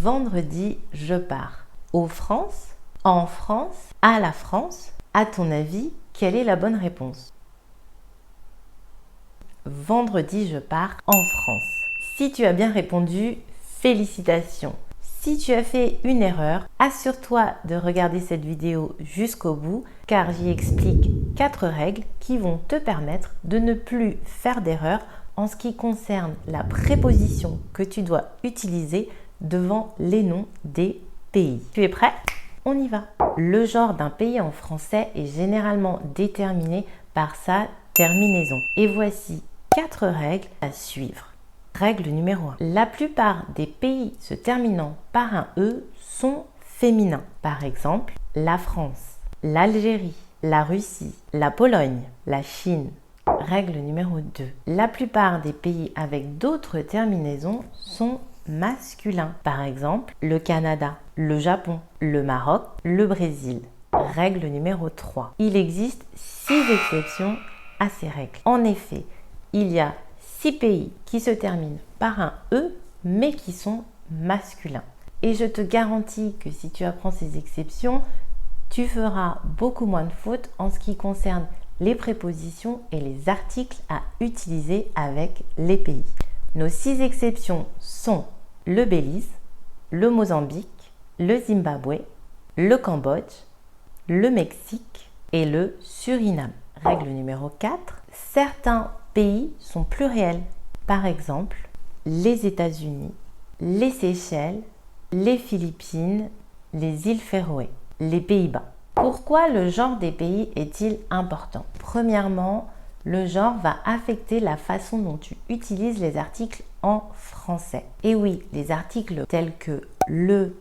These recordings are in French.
Vendredi, je pars. Aux France, en France, à la France. À ton avis, quelle est la bonne réponse? Vendredi, je pars en France. Si tu as bien répondu, félicitations. Si tu as fait une erreur, assure-toi de regarder cette vidéo jusqu'au bout car j'y explique 4 règles qui vont te permettre de ne plus faire d'erreur en ce qui concerne la préposition que tu dois utiliser devant les noms des pays. Tu es prêt? On y va. Le genre d'un pays en français est généralement déterminé par sa terminaison. Et voici 4 règles à suivre. Règle numéro 1. La plupart des pays se terminant par un E sont féminins. Par exemple, la France, l'Algérie, la Russie, la Pologne, la Chine. Règle numéro 2. La plupart des pays avec d'autres terminaisons sont masculins. Par exemple, le Canada, le Japon, le Maroc, le Brésil. Règle numéro 3. Il existe 6 exceptions à ces règles. En effet, il y a 6 pays qui se terminent par un E, mais qui sont masculins. Et je te garantis que si tu apprends ces exceptions, tu feras beaucoup moins de fautes en ce qui concerne les prépositions et les articles à utiliser avec les pays. Nos 6 exceptions sont le Belize, le Mozambique, le Zimbabwe, le Cambodge, le Mexique et le Suriname. Règle numéro 4. Certains pays sont pluriels. Par exemple, les États-Unis, les Seychelles, les Philippines, les îles Féroé, les Pays-Bas. Pourquoi le genre des pays est-il important? Premièrement, le genre va affecter la façon dont tu utilises les articles en français. Et oui, les articles tels que le,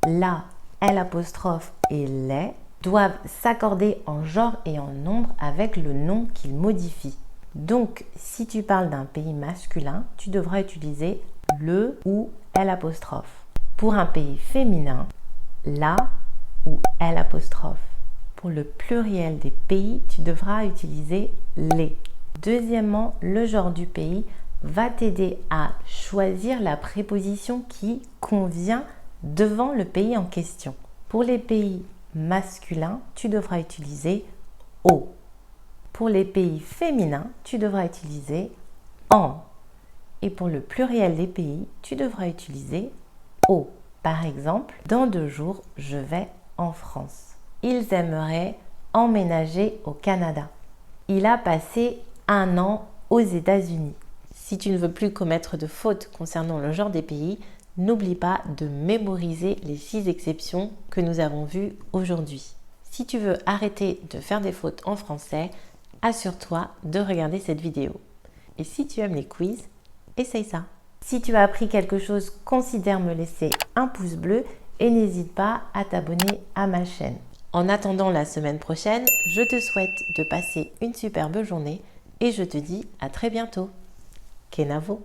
la, l'apostrophe et les doivent s'accorder en genre et en nombre avec le nom qu'ils modifient. Donc, si tu parles d'un pays masculin, tu devras utiliser le ou l'apostrophe. Pour un pays féminin, la ou l'apostrophe. Pour le pluriel des pays, tu devras utiliser les. Deuxièmement, le genre du pays va t'aider à choisir la préposition qui convient devant le pays en question. Pour les pays masculins, tu devras utiliser au. Pour les pays féminins, tu devras utiliser en. Et pour le pluriel des pays, tu devras utiliser au. Par exemple, dans 2 jours, je vais en France. Ils aimeraient emménager au Canada. Il a passé 1 an aux États-Unis. Si tu ne veux plus commettre de fautes concernant le genre des pays, n'oublie pas de mémoriser les 6 exceptions que nous avons vues aujourd'hui. Si tu veux arrêter de faire des fautes en français, assure-toi de regarder cette vidéo. Et si tu aimes les quiz, essaye ça. Si tu as appris quelque chose, considère me laisser un pouce bleu et n'hésite pas à t'abonner à ma chaîne. En attendant la semaine prochaine, je te souhaite de passer une superbe journée et je te dis à très bientôt. Kenavo!